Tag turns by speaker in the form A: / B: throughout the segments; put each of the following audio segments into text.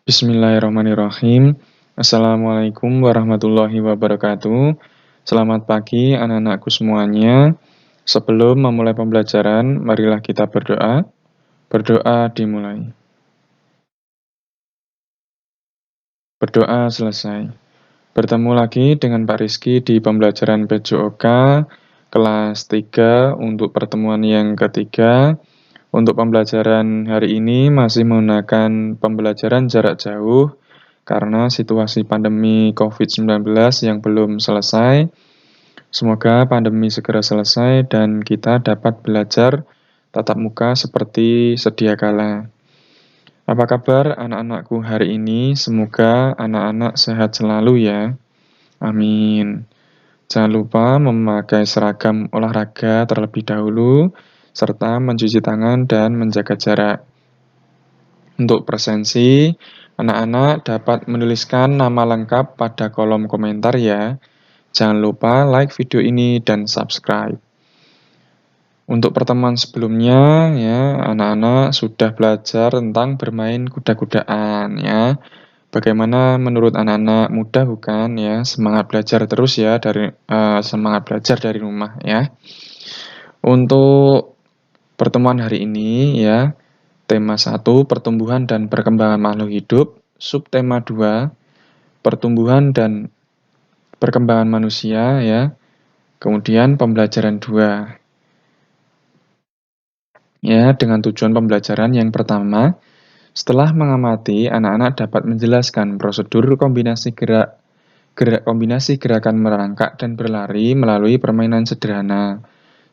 A: Bismillahirrahmanirrahim. Assalamualaikum warahmatullahi wabarakatuh. Selamat pagi anak-anakku semuanya. Sebelum memulai pembelajaran, marilah kita berdoa. Berdoa dimulai. Berdoa selesai. Bertemu lagi dengan Pak Rizky di pembelajaran PJOK kelas 3 untuk pertemuan yang ketiga. Untuk pembelajaran hari ini masih menggunakan pembelajaran jarak jauh karena situasi pandemi COVID-19 yang belum selesai. Semoga pandemi segera selesai dan kita dapat belajar tatap muka seperti sedia kala. Apa kabar anak-anakku hari ini? Semoga anak-anak sehat selalu ya. Amin. Jangan lupa memakai seragam olahraga terlebih dahulu, serta mencuci tangan dan menjaga jarak. Untuk presensi, anak-anak dapat menuliskan nama lengkap pada kolom komentar ya. Jangan lupa like video ini dan subscribe. Untuk pertemuan sebelumnya ya, anak-anak sudah belajar tentang bermain kuda-kudaan ya. Bagaimana menurut anak-anak, mudah bukan ya? Semangat belajar terus ya semangat belajar dari rumah ya. Untuk pertemuan hari ini ya, tema 1 pertumbuhan dan perkembangan makhluk hidup, subtema 2 pertumbuhan dan perkembangan manusia ya. Kemudian pembelajaran 2. Ya, dengan tujuan pembelajaran yang pertama, setelah mengamati, anak-anak dapat menjelaskan prosedur kombinasi gerak kombinasi gerakan merangkak dan berlari melalui permainan sederhana.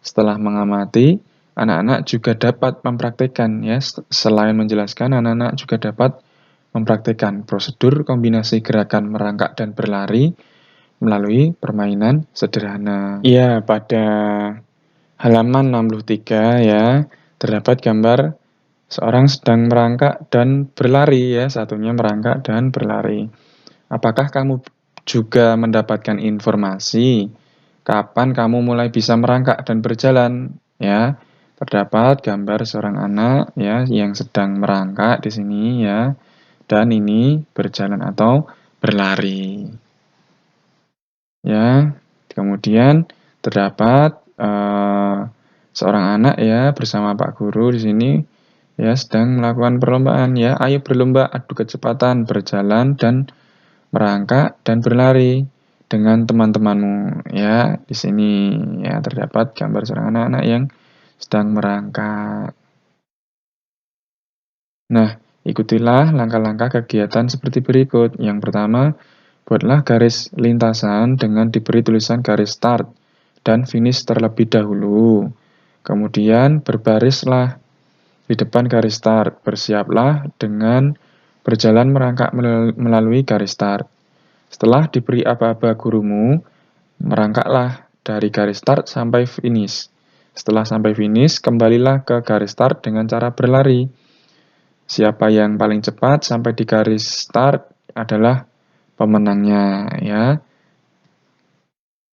A: Setelah mengamati, anak-anak juga dapat mempraktikkan ya. Selain menjelaskan, anak-anak juga dapat mempraktikkan prosedur kombinasi gerakan merangkak dan berlari melalui permainan sederhana. Ya, pada halaman 63 ya, terdapat gambar seorang sedang merangkak dan berlari ya, satunya merangkak dan berlari. Apakah kamu juga mendapatkan informasi kapan kamu mulai bisa merangkak dan berjalan ya? Terdapat gambar seorang anak ya yang sedang merangkak di sini ya, dan ini berjalan atau berlari. Ya, kemudian terdapat seorang anak ya bersama Pak Guru di sini ya sedang melakukan perlombaan ya. Ayo berlomba adu kecepatan berjalan dan merangkak dan berlari dengan teman-temanmu ya. Di sini ya terdapat gambar seorang anak-anak yang sedang merangkak. Nah, ikutilah langkah-langkah kegiatan seperti berikut. Yang pertama, buatlah garis lintasan dengan diberi tulisan garis start dan finish terlebih dahulu. Kemudian berbarislah di depan garis start. Bersiaplah dengan berjalan merangkak melalui garis start. Setelah diberi aba-aba gurumu, merangkaklah dari garis start sampai finish. Setelah sampai finish, kembalilah ke garis start dengan cara berlari. Siapa yang paling cepat sampai di garis start adalah pemenangnya ya.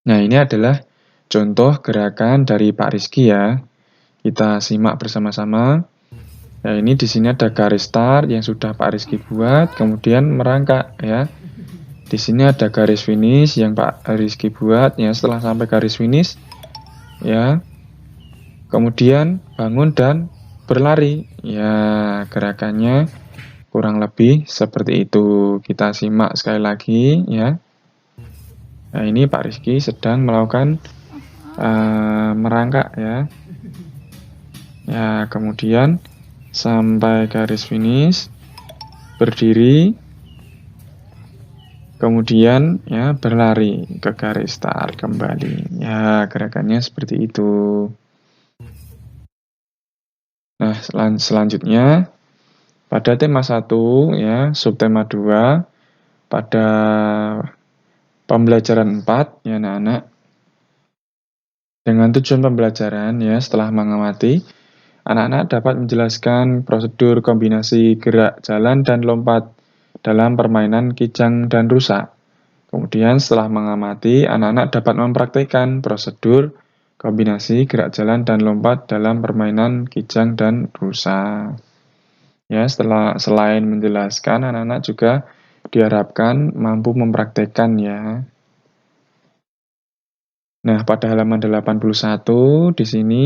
A: Nah, ini adalah contoh gerakan dari Pak Rizky ya. Kita simak bersama-sama. Nah, ini di sini ada garis start yang sudah Pak Rizky buat, kemudian merangkak ya. Di sini ada garis finish yang Pak Rizky buat ya. Setelah sampai garis finish ya, kemudian bangun dan berlari. Ya, gerakannya kurang lebih seperti itu. Kita simak sekali lagi ya. Nah, ini Pak Rizky sedang melakukan merangkak ya. Ya, kemudian sampai garis finish, berdiri, kemudian ya berlari ke garis start kembali. Ya, gerakannya seperti itu. Nah, selanjutnya pada tema 1 ya, subtema 2 pada pembelajaran 4 ya anak-anak. Dengan tujuan pembelajaran ya, setelah mengamati, anak-anak dapat menjelaskan prosedur kombinasi gerak jalan dan lompat dalam permainan kijang dan rusa. Kemudian setelah mengamati, anak-anak dapat mempraktikkan prosedur kombinasi gerak jalan dan lompat dalam permainan kijang dan rusa. Ya, selain menjelaskan, anak-anak juga diharapkan mampu mempraktekkan ya. Nah, pada halaman 81 di sini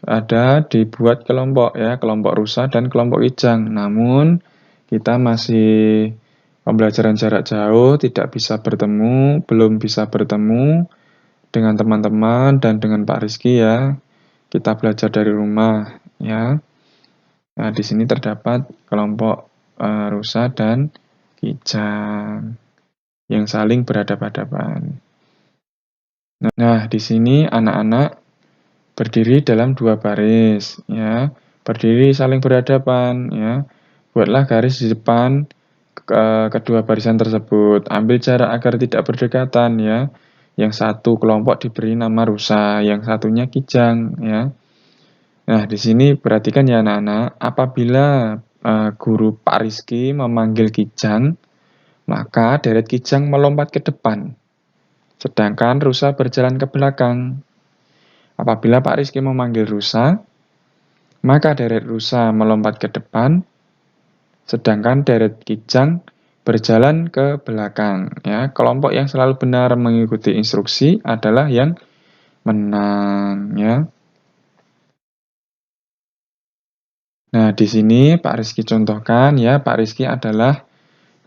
A: ada dibuat kelompok ya, kelompok rusa dan kelompok kijang. Namun kita masih pembelajaran jarak jauh, tidak bisa bertemu, belum bisa bertemu dengan teman-teman dan dengan Pak Rizky ya. Kita belajar dari rumah ya. Nah, di sini terdapat kelompok rusa dan kijang yang saling berhadapan-hadapan. Nah, di sini anak-anak berdiri dalam dua baris ya. Berdiri saling berhadapan ya. Buatlah garis di depan kedua barisan tersebut. Ambil jarak agar tidak berdekatan ya. Yang satu kelompok diberi nama rusa, yang satunya kijang ya. Nah, di sini perhatikan ya anak-anak, apabila guru Pak Rizky memanggil kijang, maka deret kijang melompat ke depan, sedangkan rusa berjalan ke belakang. Apabila Pak Rizky memanggil rusa, maka deret rusa melompat ke depan, sedangkan deret kijang berjalan ke belakang. Ya, kelompok yang selalu benar mengikuti instruksi adalah yang menang. Ya. Nah, di sini Pak Rizky contohkan ya, Pak Rizky adalah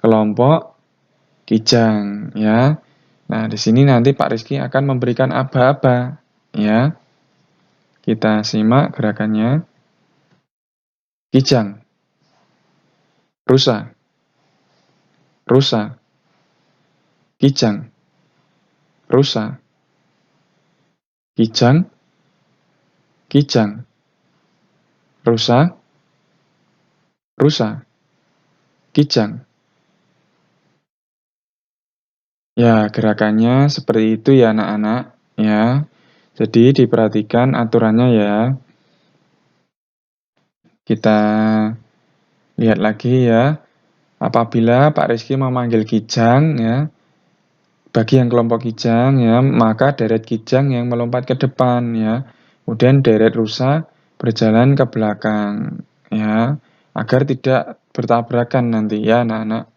A: kelompok kijang ya. Nah, di sini nanti Pak Rizky akan memberikan aba-aba ya. Kita simak gerakannya. Kijang, rusa, rusa, kijang, rusa, kijang, kijang, rusa, rusa, kijang. Ya, gerakannya seperti itu ya anak-anak ya. Jadi diperhatikan aturannya ya. Kita lihat lagi ya. Apabila Pak Rizky memanggil kijang ya, bagi yang kelompok kijang ya, maka deret kijang yang melompat ke depan ya. Kemudian deret rusa berjalan ke belakang ya, agar tidak bertabrakan nanti ya anak-anak.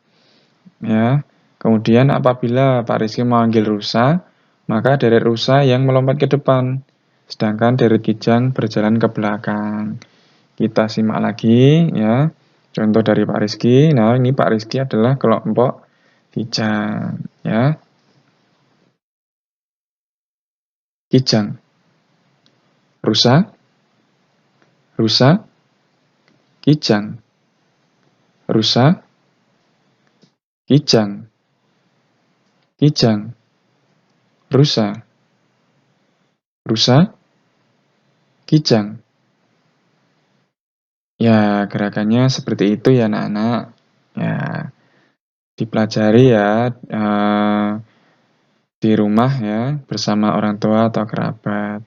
A: Ya. Kemudian apabila Pak Rizky memanggil rusa, maka deret rusa yang melompat ke depan, sedangkan deret kijang berjalan ke belakang. Kita simak lagi ya. Contoh dari Pak Rizky. Nah, ini Pak Rizky adalah kelompok kijang ya. Kijang, rusa, rusa, kijang, rusa, kijang, kijang, rusa, rusa, kijang. Ya, gerakannya seperti itu ya anak-anak. Ya, dipelajari ya di rumah ya bersama orang tua atau kerabat.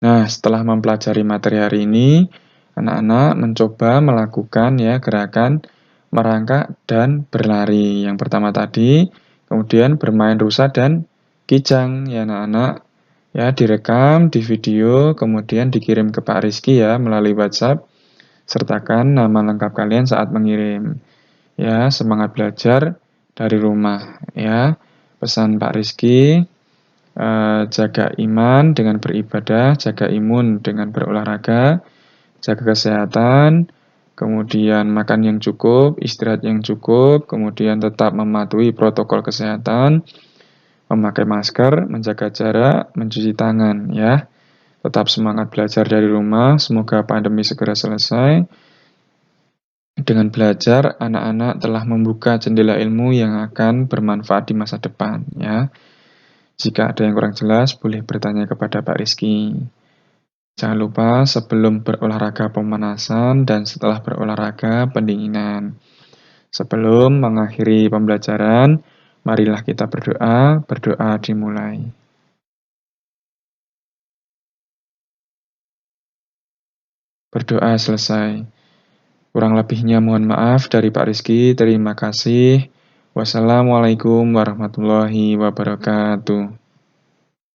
A: Nah, setelah mempelajari materi hari ini, anak-anak mencoba melakukan ya gerakan merangkak dan berlari. Yang pertama tadi, kemudian bermain rusa dan kijang ya anak-anak. Ya, direkam di video, kemudian dikirim ke Pak Rizky ya melalui WhatsApp. Sertakan nama lengkap kalian saat mengirim. Ya, semangat belajar dari rumah ya. Pesan Pak Rizky, jaga iman dengan beribadah, jaga imun dengan berolahraga, jaga kesehatan, kemudian makan yang cukup, istirahat yang cukup, kemudian tetap mematuhi protokol kesehatan, memakai masker, menjaga jarak, mencuci tangan ya. Tetap semangat belajar dari rumah, semoga pandemi segera selesai. Dengan belajar, anak-anak telah membuka jendela ilmu yang akan bermanfaat di masa depan ya. Jika ada yang kurang jelas, boleh bertanya kepada Pak Rizky. Jangan lupa sebelum berolahraga pemanasan dan setelah berolahraga pendinginan. Sebelum mengakhiri pembelajaran, marilah kita berdoa, berdoa dimulai. Berdoa selesai. Kurang lebihnya mohon maaf dari Pak Rizky. Terima kasih. Wassalamualaikum warahmatullahi wabarakatuh.